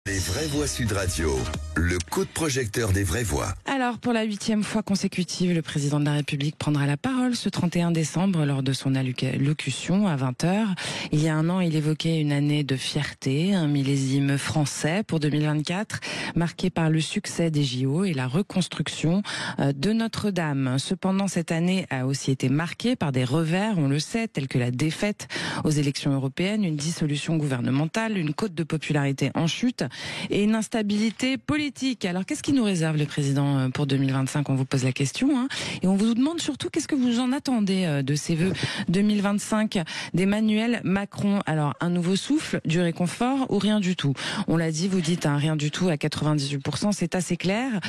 Les vraies voix Sud Radio, le coup de projecteur des vraies voix. Alors, pour la 8e fois consécutive, le président de la République prendra la parole ce 31 décembre lors de son allocution à 20h. Il y a un an, il évoquait une année de fierté, un millésime français pour 2024, marqué par le succès des JO et la reconstruction de Notre-Dame. Cependant, cette année a aussi été marquée par des revers, on le sait, tels que la défaite aux élections européennes, une dissolution gouvernementale, une cote de popularité en chute et une instabilité politique. Alors, qu'est-ce qui nous réserve le président pour 2025 ? On vous pose la question. Et on vous demande surtout qu'est-ce que vous en attendez de ces vœux 2025 d'Emmanuel Macron. Alors, un nouveau souffle, du réconfort ou rien du tout ? On l'a dit, vous dites rien du tout à 98%, c'est assez clair,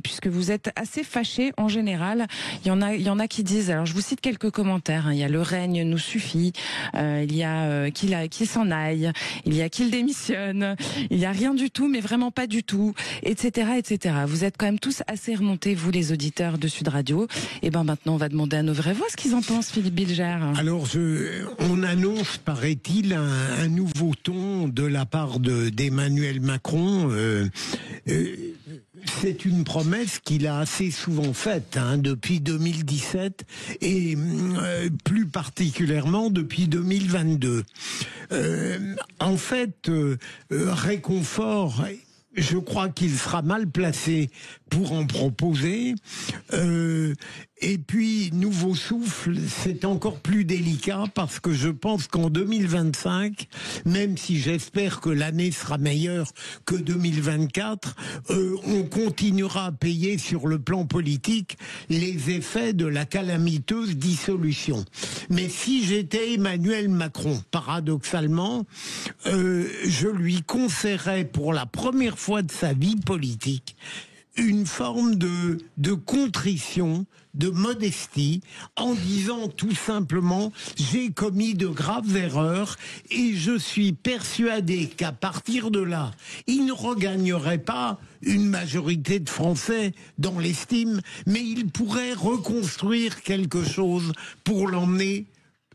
puisque vous êtes assez fâché en général. Il y en a qui disent, alors je vous cite quelques commentaires, il y a le règne nous suffit, il y a qu'il s'en aille, il y a qu'il démissionne, il y a rien du tout, mais vraiment pas du tout, etc., etc. Vous êtes quand même tous assez remontés, vous les auditeurs de Sud Radio. Et ben maintenant, on va demander à nos vraies voix ce qu'ils en pensent, Philippe Bilger. Alors, on annonce, paraît-il, un nouveau ton de la part d'Emmanuel Macron. C'est une promesse qu'il a assez souvent faite depuis 2017 et plus particulièrement depuis 2022. En fait, réconfort, je crois qu'il sera mal placé pour en proposer. Et puis, nouveau souffle, c'est encore plus délicat parce que je pense qu'en 2025, même si j'espère que l'année sera meilleure que 2024, on continuera à payer sur le plan politique les effets de la calamiteuse dissolution. Mais si j'étais Emmanuel Macron, paradoxalement, je lui conseillerais pour la première fois de sa vie politique une forme de contrition, de modestie, en disant tout simplement « j'ai commis de graves erreurs et je suis persuadé qu'à partir de là, il ne regagnerait pas une majorité de Français dans l'estime, mais il pourrait reconstruire quelque chose pour l'emmener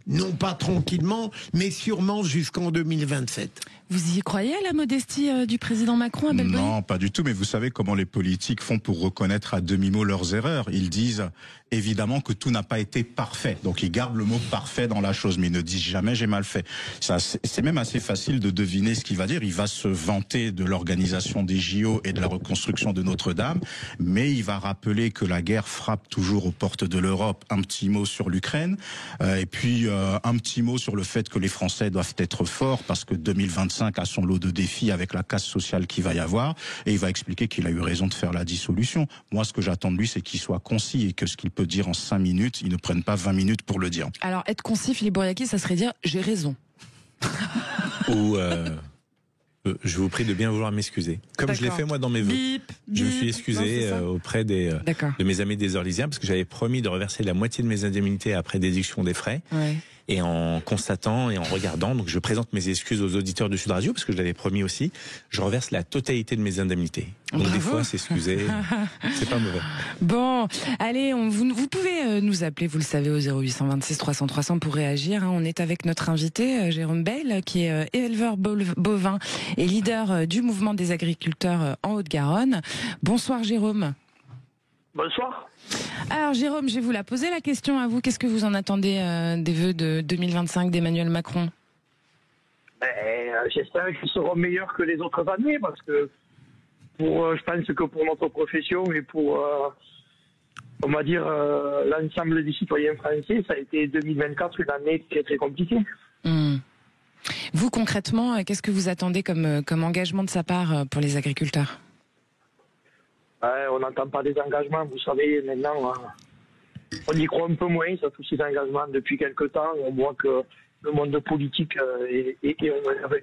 non pas tranquillement, mais sûrement jusqu'en 2027. Vous y croyez à la modestie du président Macron à Bellebury ? Non, pas du tout, mais vous savez comment les politiques font pour reconnaître à demi-mot leurs erreurs. Ils disent évidemment que tout n'a pas été parfait, donc ils gardent le mot parfait dans la chose, mais ils ne disent jamais j'ai mal fait. Ça, c'est même assez facile de deviner ce qu'il va dire. Il va se vanter de l'organisation des JO et de la reconstruction de Notre-Dame, mais il va rappeler que la guerre frappe toujours aux portes de l'Europe. Un petit mot sur l'Ukraine, et puis un petit mot sur le fait que les Français doivent être forts parce que 2025 a son lot de défis avec la casse sociale qu'il va y avoir, et il va expliquer qu'il a eu raison de faire la dissolution. Moi, ce que j'attends de lui, c'est qu'il soit concis et que ce qu'il peut dire en 5 minutes, il ne prenne pas 20 minutes pour le dire. Alors, être concis, Philippe Bouriaki, ça serait dire « j'ai raison ». Ou je vous prie de bien vouloir m'excuser. Comme je l'ai fait moi dans mes vœux. Je me suis excusé auprès de mes amis des Orlysiens parce que j'avais promis de reverser la moitié de mes indemnités après déduction des frais. Ouais. Et en constatant et en regardant, donc je présente mes excuses aux auditeurs de Sud Radio parce que je l'avais promis aussi, je reverse la totalité de mes indemnités. Donc bravo. Des fois, s'excuser, c'est pas mauvais. Bon, allez, vous pouvez nous appeler, vous le savez, au 0826 300 300 pour réagir. On est avec notre invité, Jérôme Bayle, qui est éleveur bovin et leader du mouvement des agriculteurs en Haute-Garonne. Bonsoir Jérôme. Bonsoir. Alors Jérôme, je vais vous la poser la question à vous. Qu'est-ce que vous en attendez des vœux de 2025 d'Emmanuel Macron ? J'espère qu'ils seront meilleurs que les autres années parce que je pense que pour notre profession et pour, on va dire, l'ensemble des citoyens français, ça a été 2024 une année très très compliquée. Vous concrètement, qu'est-ce que vous attendez comme engagement de sa part pour les agriculteurs ? On n'entend pas des engagements, vous savez, maintenant, on y croit un peu moins, ça tous ces engagements depuis quelque temps. On voit que le monde politique et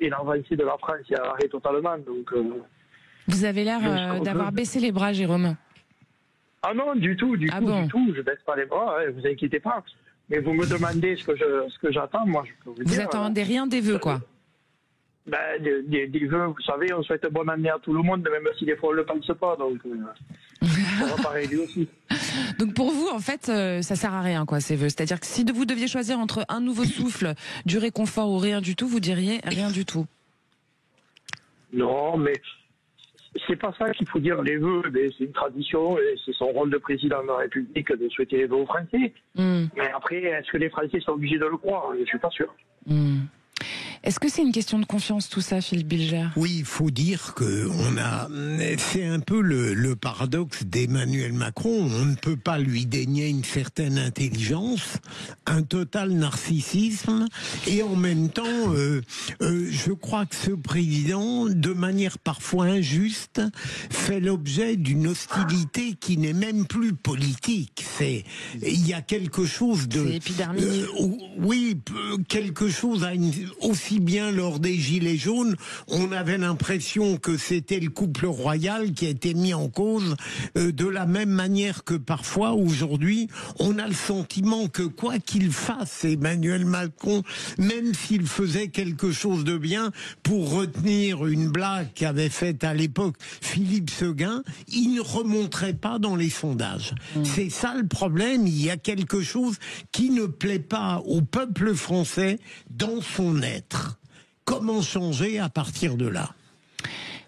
l'avancée de la France est arrêté totalement. Donc, vous avez l'air d'avoir baissé les bras, Jérôme. Ah non, du tout, du tout, je baisse pas les bras, vous inquiétez pas. Mais vous me demandez ce que j'attends, moi je peux vous dire. Vous attendez rien des vœux, quoi. Des vœux, vous savez, on souhaite bonne année à tout le monde, même si des fois on ne le pense pas, donc ça va pas régler aussi. Donc pour vous, en fait, ça sert à rien, quoi, ces vœux. C'est-à-dire que si vous deviez choisir entre un nouveau souffle, du réconfort ou rien du tout, vous diriez rien du tout. Non, mais c'est pas ça qu'il faut dire les vœux. C'est une tradition et c'est son rôle de président de la République de souhaiter les vœux aux Français. Mais après, est-ce que les Français sont obligés de le croire? Je suis pas sûr. Est-ce que c'est une question de confiance tout ça, Philippe Bilger? Oui, il faut dire que c'est un peu le paradoxe d'Emmanuel Macron. On ne peut pas lui dénier une certaine intelligence, un total narcissisme, et en même temps, je crois que ce président, de manière parfois injuste, fait l'objet d'une hostilité qui n'est même plus politique. Il y a quelque chose de... C'est épidermique. Oui, quelque chose aussi bien lors des Gilets jaunes, on avait l'impression que c'était le couple royal qui a été mis en cause, de la même manière que parfois aujourd'hui, on a le sentiment que quoi qu'il fasse Emmanuel Macron, même s'il faisait quelque chose de bien, pour retenir une blague qu'avait faite à l'époque Philippe Séguin, il ne remonterait pas dans les sondages. C'est ça le problème, il y a quelque chose qui ne plaît pas au peuple français dans son être. Comment changer à partir de là?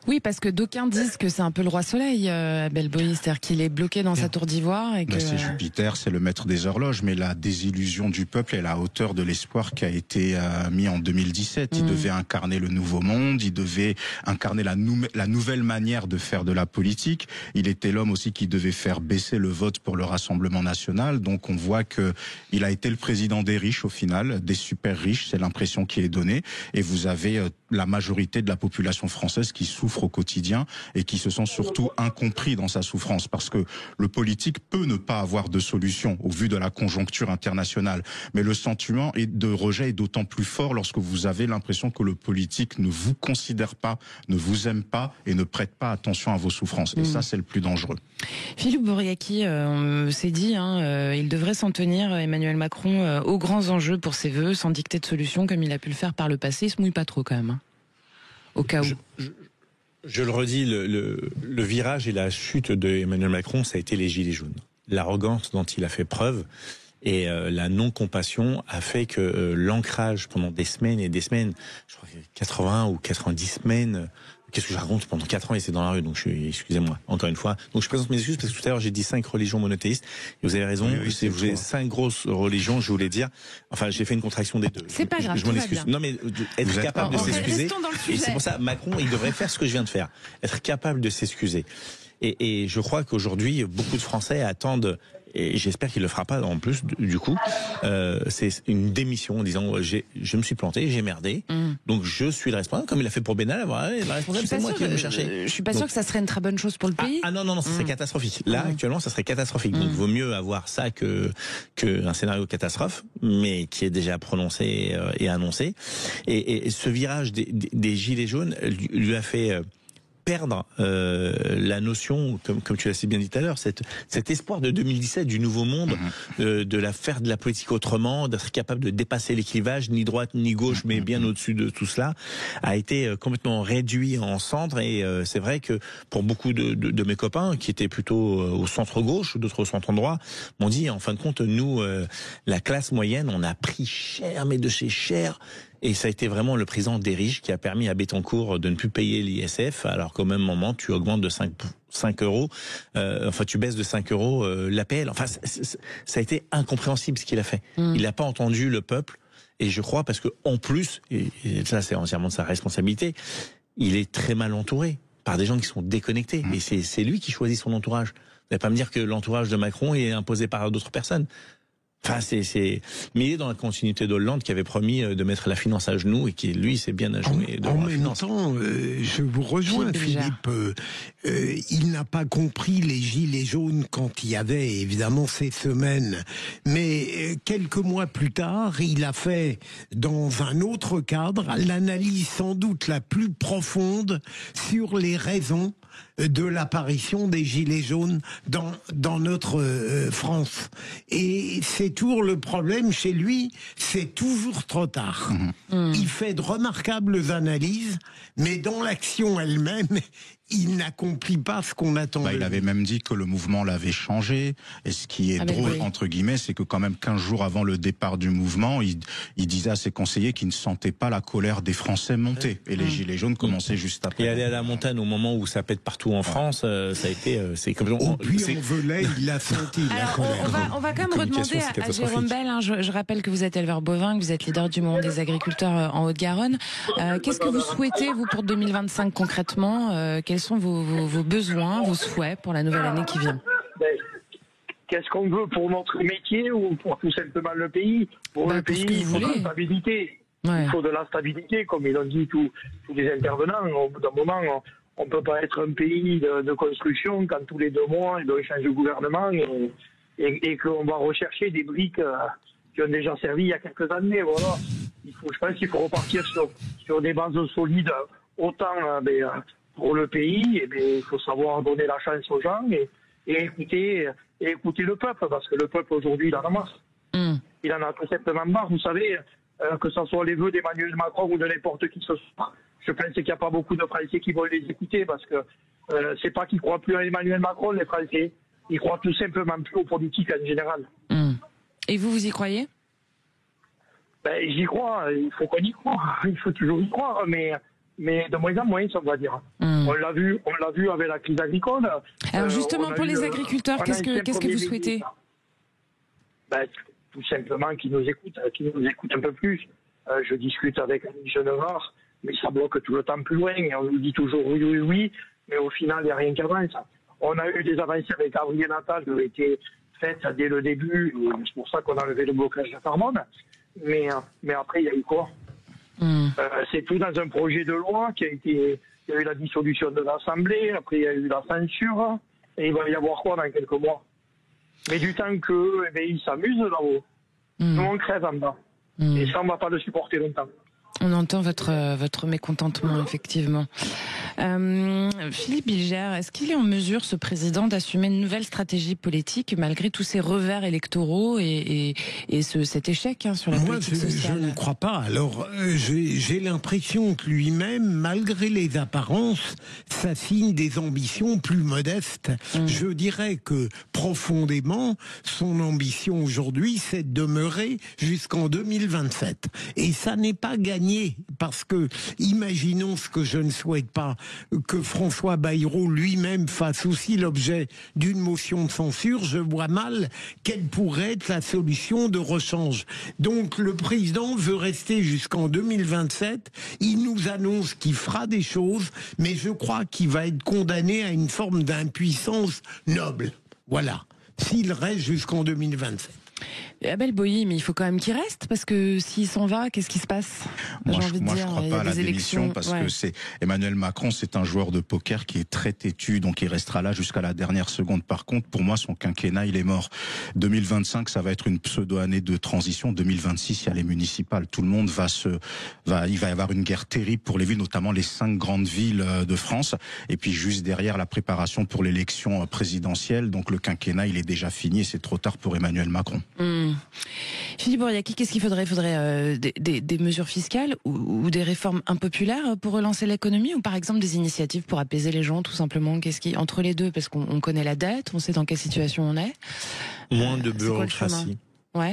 Oui, parce que d'aucuns disent que c'est un peu le roi soleil, Abel Boïs, c'est-à-dire qu'il est bloqué dans sa tour d'ivoire et que... C'est Jupiter, c'est le maître des horloges, mais la désillusion du peuple est à la hauteur de l'espoir qui a été mis en 2017. Il devait incarner le nouveau monde, il devait incarner la nouvelle manière de faire de la politique. Il était l'homme aussi qui devait faire baisser le vote pour le Rassemblement national. Donc on voit que il a été le président des riches au final, des super riches, c'est l'impression qui est donnée. Et vous avez la majorité de la population française qui souffre au quotidien et qui se sent surtout incompris dans sa souffrance, parce que le politique peut ne pas avoir de solution au vu de la conjoncture internationale, mais le sentiment de rejet est d'autant plus fort lorsque vous avez l'impression que le politique ne vous considère pas, ne vous aime pas et ne prête pas attention à vos souffrances. Et ça, c'est le plus dangereux. Philippe Bouriaki, on s'est dit, il devrait s'en tenir, Emmanuel Macron, aux grands enjeux pour ses vœux, sans dicter de solution comme il a pu le faire par le passé. Il se mouille pas trop quand même, au cas où. Je le redis, le virage et la chute d'Emmanuel Macron, ça a été les Gilets jaunes. L'arrogance dont il a fait preuve et la non-compassion a fait que l'ancrage pendant des semaines et des semaines, je crois que 80 ou 90 semaines, qu'est-ce que je raconte, pendant 4 ans, il était dans la rue, donc excusez-moi, encore une fois. Donc je présente mes excuses parce que tout à l'heure j'ai dit 5 religions monothéistes, et vous avez raison, oui, vous avez 5 grosses religions, je voulais dire, enfin j'ai fait une contraction des deux. C'est pas grave, je m'en excuse. Non mais être capable de s'excuser, et c'est pour ça, Macron, il devrait faire ce que je viens de faire, être capable de s'excuser. Et je crois qu'aujourd'hui, beaucoup de Français attendent, et j'espère qu'il le fera pas en plus du coup, c'est une démission en disant je me suis planté, j'ai merdé, donc je suis le responsable, comme il a fait pour Benalla. La responsable, c'est moi qui vais me chercher. Je suis pas sûr que ça serait une très bonne chose pour le pays. Non, ça serait catastrophique. Là actuellement, ça serait catastrophique. Donc vaut mieux avoir ça que un scénario catastrophe, mais qui est déjà prononcé et annoncé. Et ce virage des gilets jaunes lui a fait perdre la notion, comme tu l'as si bien dit tout à l'heure, cet espoir de 2017 du nouveau monde, de la faire de la politique autrement, d'être capable de dépasser les clivages, ni droite ni gauche, mais bien au-dessus de tout cela, a été complètement réduit en cendres. Et c'est vrai que pour beaucoup de mes copains qui étaient plutôt au centre gauche, d'autres au centre droit, m'ont dit en fin de compte, nous, la classe moyenne, on a pris cher, mais de chez cher. Et ça a été vraiment le président des riches qui a permis à Bettencourt de ne plus payer l'ISF, alors qu'au même moment, tu augmentes de 5 euros, tu baisses de 5 euros l'APL. Enfin, ça a été incompréhensible ce qu'il a fait. Il n'a pas entendu le peuple, et je crois, parce que en plus, et ça c'est entièrement de sa responsabilité, il est très mal entouré par des gens qui sont déconnectés. Et c'est lui qui choisit son entourage. Vous n'allez pas me dire que l'entourage de Macron est imposé par d'autres personnes. Enfin, mais il est dans la continuité d'Hollande qui avait promis de mettre la finance à genoux et qui, lui, s'est bien à genoux. En même temps, je vous rejoins, Philippe. Il n'a pas compris les gilets jaunes quand il y avait évidemment ces semaines. Mais quelques mois plus tard, il a fait, dans un autre cadre, l'analyse sans doute la plus profonde sur les raisons de l'apparition des gilets jaunes dans notre France. Et c'est toujours le problème chez lui, c'est toujours trop tard. Il fait de remarquables analyses, mais dans l'action elle-même, il n'accomplit pas ce qu'on attend. Il avait même dit que le mouvement l'avait changé. Et ce qui est drôle, entre guillemets, c'est que quand même 15 jours avant le départ du mouvement, il disait à ses conseillers qu'il ne sentait pas la colère des Français monter. Et les gilets jaunes commençaient juste après. Et aller à la montagne au moment où ça pète partout en France, ça a été... c'est comme au Puy-en-Velay, il l'a senti, la colère. On va quand même redemander à Jérôme Bel, je rappelle que vous êtes éleveur bovin, que vous êtes leader du mouvement des agriculteurs en Haute-Garonne. Qu'est-ce que vous souhaitez, vous, pour 2025 concrètement? Quels sont vos besoins, vos souhaits pour la nouvelle année qui vient? Qu'est-ce qu'on veut pour notre métier ou pour tout simplement le pays? Pour le pays, il faut de la stabilité. Il faut de la stabilité, comme ils l'ont dit tous les intervenants. Au bout d'un moment, on ne peut pas être un pays de construction quand tous les 2 mois, il doit changer de gouvernement et qu'on va rechercher des briques qui ont déjà servi il y a quelques années. Voilà. Je pense qu'il faut repartir sur des bases solides, autant pour le pays, il faut savoir donner la chance aux gens et écouter le peuple, parce que le peuple aujourd'hui, il en a marre. Il en a tout simplement marre. Vous savez, que ce soit les vœux d'Emmanuel Macron ou de n'importe qui ce soit, je pense qu'il n'y a pas beaucoup de Français qui vont les écouter, parce que c'est pas qu'ils croient plus à Emmanuel Macron, les Français. Ils croient tout simplement plus aux politiques en général. Et vous y croyez? J'y crois. Il faut qu'on y croit. Il faut toujours y croire, mais de moins en moins, ça on va dire. On l'a vu avec la crise agricole. Alors justement, pour les agriculteurs, qu'est-ce que vous souhaitez? Tout simplement qu'ils nous écoutent un peu plus. Je discute avec Annie Genevard, mais ça bloque tout le temps plus loin. Et on nous dit toujours oui, mais au final, il n'y a rien qui avance. On a eu des avancées avec Gabriel Attal qui ont été faites dès le début. C'est pour ça qu'on a levé le blocage de Farmone. Mais après, il y a eu quoi? C'est tout dans un projet de loi il y a eu la dissolution de l'Assemblée, après il y a eu la censure, et il va y avoir quoi dans quelques mois? Mais du temps qu'eux, ils s'amusent là-haut. Nous, on crève en bas. Et ça, on ne va pas le supporter longtemps. On entend votre mécontentement, effectivement. Philippe Bilger, est-ce qu'il est en mesure, ce président, d'assumer une nouvelle stratégie politique malgré tous ces revers électoraux et cet échec sur la politique sociale? Je ne crois pas. Alors, j'ai l'impression que lui-même, malgré les apparences, s'assigne des ambitions plus modestes. Je dirais que profondément, son ambition aujourd'hui, c'est de demeurer jusqu'en 2027. Et ça n'est pas gagné. Parce que, imaginons ce que je ne souhaite pas, que François Bayrou lui-même fasse aussi l'objet d'une motion de censure, je vois mal quelle pourrait être la solution de rechange. Donc le président veut rester jusqu'en 2027, il nous annonce qu'il fera des choses, mais je crois qu'il va être condamné à une forme d'impuissance noble. Voilà, s'il reste jusqu'en 2027. Abel Boilly, mais il faut quand même qu'il reste, parce que s'il s'en va, qu'est-ce qui se passe? Moi, je ne crois pas à la démission, parce que Emmanuel Macron, c'est un joueur de poker qui est très têtu, donc il restera là jusqu'à la dernière seconde. Par contre, pour moi, son quinquennat, il est mort. 2025, ça va être une pseudo-année de transition. 2026, il y a les municipales. Tout le monde il va y avoir une guerre terrible pour les villes, notamment les 5 grandes villes de France. Et puis juste derrière, la préparation pour l'élection présidentielle. Donc le quinquennat, il est déjà fini et c'est trop tard pour Emmanuel Macron. Philippe Bouriaki, qu'est-ce qu'il faudrait? Il faudrait des mesures fiscales ou des réformes impopulaires pour relancer l'économie, ou par exemple des initiatives pour apaiser les gens, tout simplement? Entre les deux, parce qu'on connaît la dette, on sait dans quelle situation on est. Moins de bureaucratie.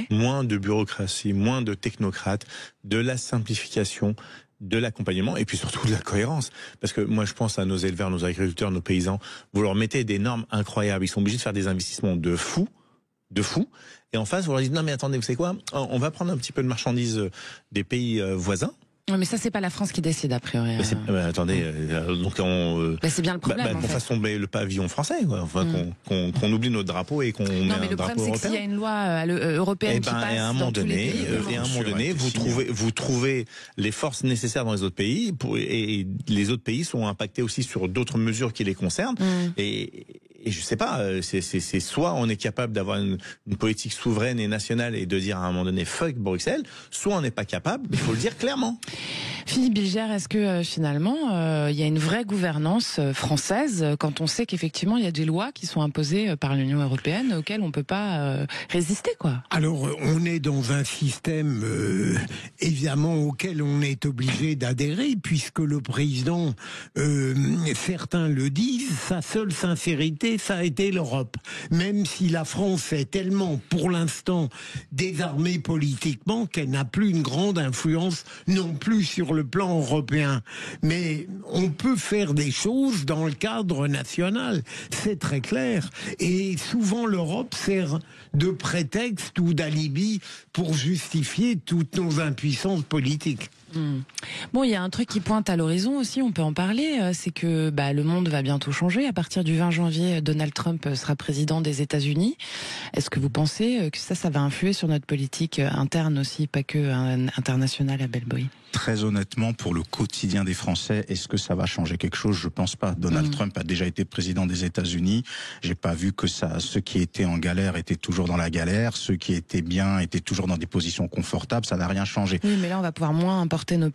Moins de bureaucratie, moins de technocrates, de la simplification, de l'accompagnement et puis surtout de la cohérence. Parce que moi je pense à nos éleveurs, nos agriculteurs, nos paysans. Vous leur mettez des normes incroyables. Ils sont obligés de faire des investissements de fou. Et en face, vous leur dites, non mais attendez, vous savez quoi, on va prendre un petit peu de marchandises des pays voisins. Non, mais ça, c'est pas la France qui décide, a priori. Attendez, donc c'est bien le problème. Qu'on fasse tomber le pavillon français, quoi. Enfin, qu'on oublie notre drapeau et qu'on met un drapeau européen. Non, mais le problème, c'est que s'il y a une loi européenne qui passe à un moment donné, vous trouvez les forces nécessaires dans les autres pays, et les autres pays sont impactés aussi sur d'autres mesures qui les concernent. Et je sais pas, c'est soit on est capable d'avoir une politique souveraine et nationale et de dire à un moment donné fuck Bruxelles, soit on n'est pas capable, il faut le dire clairement. Philippe Bilger, est-ce que finalement il y a une vraie gouvernance française quand on sait qu'effectivement il y a des lois qui sont imposées par l'Union européenne auxquelles on peut pas résister, quoi? Alors on est dans un système évidemment auquel on est obligé d'adhérer, puisque le président, certains le disent, sa seule sincérité, ça a été l'Europe. Même si la France est tellement, pour l'instant, désarmée politiquement qu'elle n'a plus une grande influence non plus sur le plan européen. Mais on peut faire des choses dans le cadre national, c'est très clair. Et souvent l'Europe sert de prétexte ou d'alibi pour justifier toutes nos impuissances politiques. Bon, il y a un truc qui pointe à l'horizon aussi, on peut en parler, c'est que le monde va bientôt changer. À partir du 20 janvier, Donald Trump sera président des États-Unis. Est-ce que vous pensez que ça va influer sur notre politique interne aussi, pas que internationale, Abel Boy? Très honnêtement, pour le quotidien des Français, est-ce que ça va changer quelque chose? Je pense pas. Donald Trump a déjà été président des États-Unis. J'ai pas vu que ceux qui étaient en galère étaient toujours dans la galère, ceux qui étaient bien étaient toujours dans des positions confortables. Ça n'a rien changé. Oui, mais là, on va pouvoir moins importer nos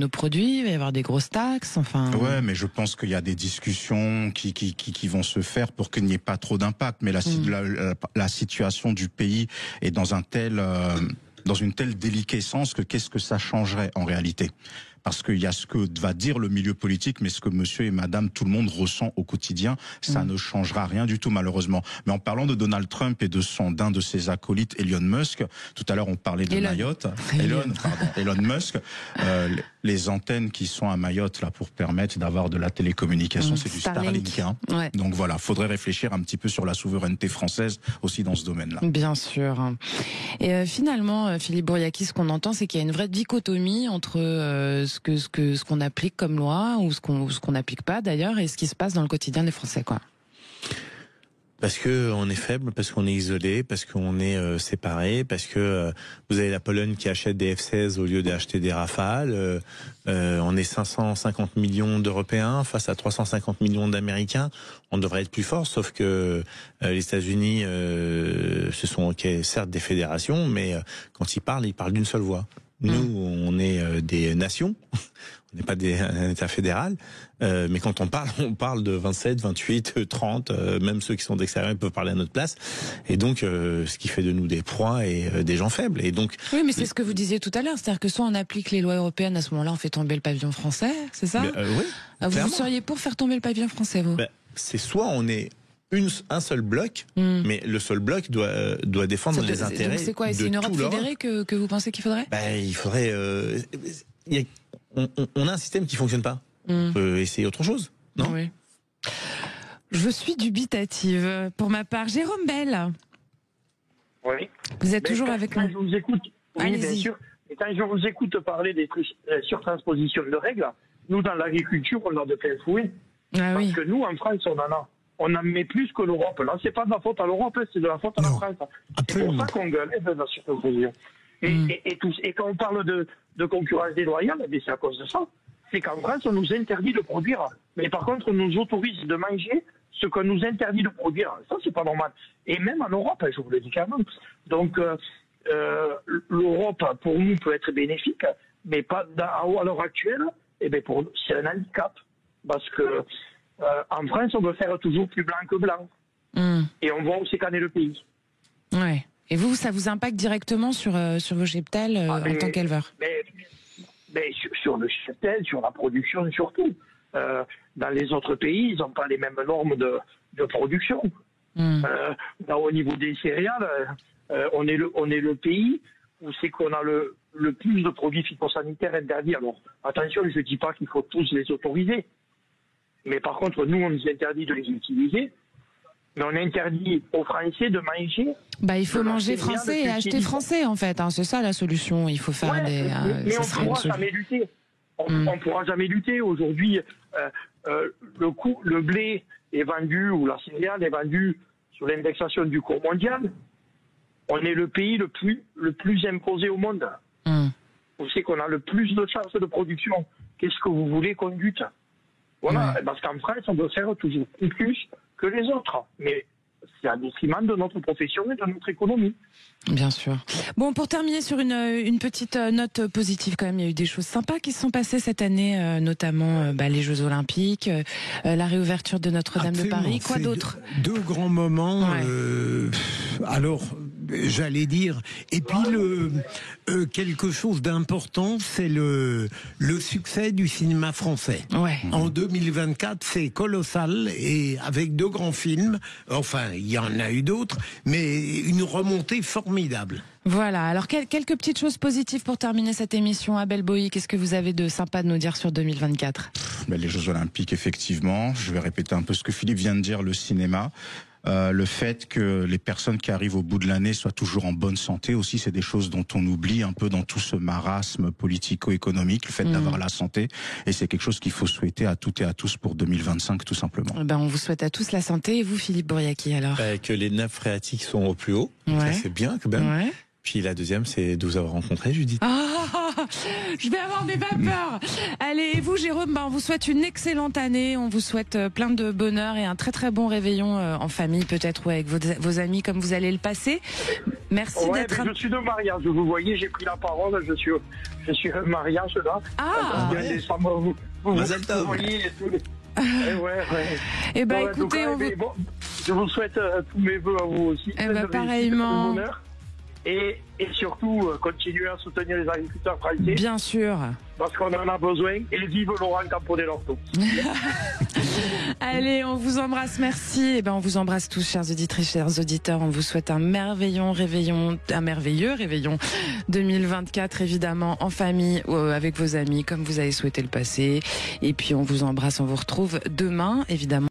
produits. Il va y avoir des grosses taxes. Enfin. Ouais, mais je pense qu'il y a des discussions qui vont se faire pour qu'il n'y ait pas trop d'impact. Mais la situation du pays est dans une telle déliquescence que qu'est-ce que ça changerait en réalité? Parce qu'il y a ce que va dire le milieu politique, mais ce que monsieur et madame, tout le monde ressent au quotidien, ça ne changera rien du tout malheureusement. Mais en parlant de Donald Trump et d'un de ses acolytes, Elon Musk, tout à l'heure on parlait de Mayotte, Elon Musk, les antennes qui sont à Mayotte là pour permettre d'avoir de la télécommunication, c'est du Starlink. Hein. Ouais. Donc voilà, faudrait réfléchir un petit peu sur la souveraineté française aussi dans ce domaine-là. Bien sûr. Et finalement, Philippe Bouriaki, ce qu'on entend, c'est qu'il y a une vraie dichotomie entre ce qu'on applique comme loi ou ce qu'on n'applique pas d'ailleurs et ce qui se passe dans le quotidien des Français, quoi. Parce que on est faible, parce qu'on est isolé, parce qu'on est séparé, parce que vous avez la Pologne qui achète des F-16 au lieu d'acheter des Rafales. On est 550 millions d'Européens face à 350 millions d'Américains. On devrait être plus fort, sauf que les États-Unis, ce sont certes des fédérations, mais quand ils parlent d'une seule voix. Nous, on est des nations, on n'est pas un État fédéral, mais quand on parle de 27, 28, 30, même ceux qui sont d'extérieur peuvent parler à notre place, et donc ce qui fait de nous des proies et des gens faibles. Et donc, oui, mais c'est ce que vous disiez tout à l'heure, c'est-à-dire que soit on applique les lois européennes, à ce moment-là on fait tomber le pavillon français, c'est ça? Oui, vous seriez pour faire tomber le pavillon français, vous? C'est soit on est un seul bloc, mais le seul bloc doit défendre les intérêts. C'est quoi? C'est une Europe fédérée que vous pensez qu'il faudrait? Il faudrait. On a un système qui fonctionne pas. On peut essayer autre chose, non? Oui. Je suis dubitative. Pour ma part, Jérôme Bell. Oui. Vous êtes toujours avec moi? Je vous écoute. Oui, bien sûr. Et quand je vous écoute parler des surtranspositions de règles, nous dans l'agriculture, on a de plein fouet. Parce que nous, en France, on en met plus que l'Europe. Là, c'est pas de la faute à l'Europe, c'est de la faute à la France. C'est pour ça qu'on gueule de la surtransposition. Et quand on parle de concurrence déloyale, c'est à cause de ça. C'est qu'en France, on nous interdit de produire. Mais par contre, on nous autorise de manger ce qu'on nous interdit de produire. Ça, c'est pas normal. Et même en Europe, je vous le dis clairement. Donc, l'Europe, pour nous, peut être bénéfique, mais pas à l'heure actuelle, c'est un handicap. Parce que en France, on veut faire toujours plus blanc que blanc. Et on voit où c'est qu'en est le pays. Ouais. Et vous, ça vous impacte directement sur vos cheptels en tant qu'éleveur? Mais sur le cheptel, sur la production surtout. Dans les autres pays, ils n'ont pas les mêmes normes de production. Au niveau des céréales, on est le pays où c'est qu'on a le plus de produits phytosanitaires interdits. Alors, attention, je ne dis pas qu'il faut tous les autoriser. Mais par contre, nous, on nous interdit de les utiliser. Mais on interdit aux Français de manger. Il faut manger français et acheter français, en fait. Hein, c'est ça la solution. Il faut faire mais on ne pourra jamais lutter. On ne pourra jamais lutter. Aujourd'hui, le blé est vendu, ou la céréale est vendue sur l'indexation du cours mondial. On est le pays le plus imposé au monde. Vous savez qu'on a le plus de chances de production. Qu'est-ce que vous voulez qu'on lutte? Voilà, parce qu'en France, on doit faire toujours plus que les autres. Mais c'est un détriment de notre profession et de notre économie. Bien sûr. Bon, pour terminer sur une petite note positive quand même, il y a eu des choses sympas qui se sont passées cette année, notamment les Jeux Olympiques, la réouverture de Notre-Dame de Paris. Quoi d'autre ? Deux grands moments. Ouais. Alors, j'allais dire, et puis quelque chose d'important, c'est le succès du cinéma français. Ouais. En 2024, c'est colossal, et avec deux grands films, enfin, il y en a eu d'autres, mais une remontée formidable. Voilà, alors quelques petites choses positives pour terminer cette émission. Abel Boï, qu'est-ce que vous avez de sympa de nous dire sur 2024 ? Les Jeux Olympiques, effectivement. Je vais répéter un peu ce que Philippe vient de dire, le cinéma. Le fait que les personnes qui arrivent au bout de l'année soient toujours en bonne santé aussi, c'est des choses dont on oublie un peu dans tout ce marasme politico-économique, le fait d'avoir la santé, et c'est quelque chose qu'il faut souhaiter à toutes et à tous pour 2025 tout simplement. On vous souhaite à tous la santé, et vous Philippe Bouriaki alors que les nappes phréatiques sont au plus haut, ça c'est bien quand même. Ouais. Puis la deuxième, c'est de vous avoir rencontré, Judith. Je vais avoir des vapeurs. Allez, et vous, Jérôme, on vous souhaite une excellente année. On vous souhaite plein de bonheur et un très très bon réveillon en famille, peut-être, ou avec vos amis, comme vous allez le passer. Merci d'être. Je suis de mariage. Vous voyez, j'ai pris la parole. Je suis un mariage là. Vous voyez tous les... Eh ben, écoutez, je vous souhaite tous mes vœux à vous aussi. Pareillement. Bonheur. Et surtout, continuer à soutenir les agriculteurs français. Bien sûr. Parce qu'on en a besoin. Et vive Laurent Camponet-Lorto. Allez, on vous embrasse, merci. On vous embrasse tous, chers auditrices, chers auditeurs. On vous souhaite un merveilleux réveillon 2024, évidemment, en famille, avec vos amis, comme vous avez souhaité le passer. Et puis, on vous embrasse, on vous retrouve demain, évidemment.